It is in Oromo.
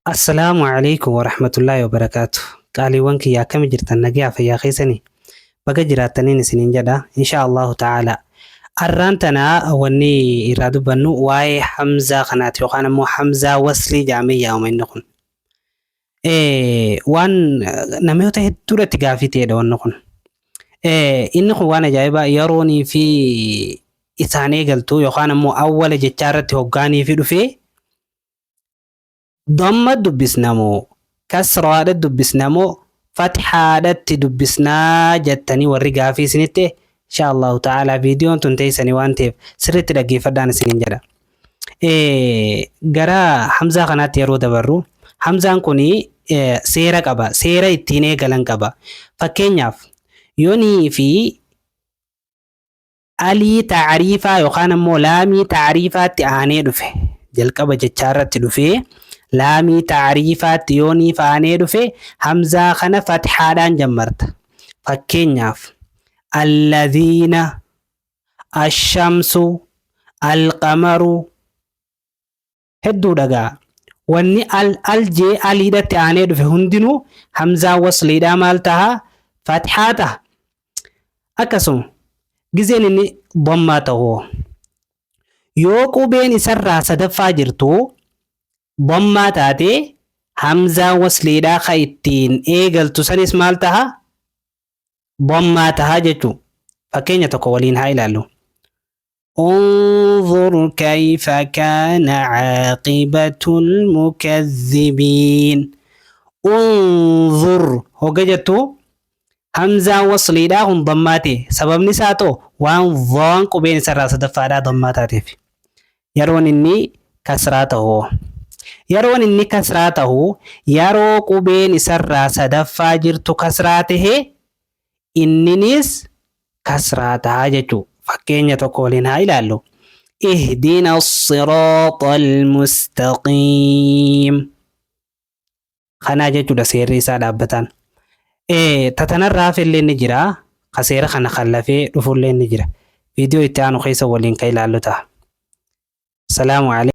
Assalamu alaikum warahmatullahi wabarakatuh. Qaaliiwwan kiyyaa akkami jirtan nagaa fayyaa keessanii? Baga jiraataniin isiniin jedha insha Allahu ta'ala. Arraan tana wanni irraa dubbannu waa'ee Hamzaa kanaati yookaan ammoo Hamzaa Waslii jedhamee yaamama inni kun. Waan namoota hedduudhaatti gaaffii ta'edha wanni kun. Inni kun waan ajaa'ibaa yeroonii fi isaan eegaltu yookaan ammoo awwala jechaa irratti hoggaanii fi dhufee ضمة دبسنامو كسرة دبسنامو فتحة دبسنا جتني ورقة في سنته إن شاء الله تعالى فيديو تنتهي سنوان تيف سرت لقي فدان سنين جرا جرا حمزة قنات يرو دبرو حمزة كوني سيرة كبا سيرة التيني قلن كبا فكين ياف يوني في علي تعريفة يقان مولامي تعريفة تعني دفه جل كبا جتشارة دفه laamii taariifaatti yoonii faanee dhufe hamzaa kana fathaadhaan jammarta. Fakkeenyaaf alladhiina, ashamsu, alqamaru hedduu dhagaa. Wanni aljee aliidhatti aanee dhufe hundinuu hamzaa wasliidhaa maal taha? Fathaa taha. Akkasuma gizeen inni dhammaa ta'uu yoo qubeen isarraa sadaffaa jirtu ضمة تاتي همزة وصليدا خيتين إيجل تسانيس مالتها ضمة تهاجتو فكين يتقولين هاي لالو انظر كيف كان عاقبة المكذبين انظر هو جتو همزة وصليدا هم ضماتي سبب نساتو وان ظان قبين سراسة دفادا ضماتاتي يرون إني كسراته yeroon inni kasraa ta'u yeroo qubeen isarraa sadaffaa jirtu kasraa tahe inninis kasraa taha jechuu. Fakkeenya tokko waliin haa ilaallu. Ihdina as-siraata al-mustaqiim. Kanaa jechuudha seerri isaa dhaabbataan. Tatanarraa fillee ni jira. Kaseera kana khallafee dhufullee ni jira. Viidiyoo itti aanu keessa waliin ka ilaallu ta'a. Salaamu alaikum.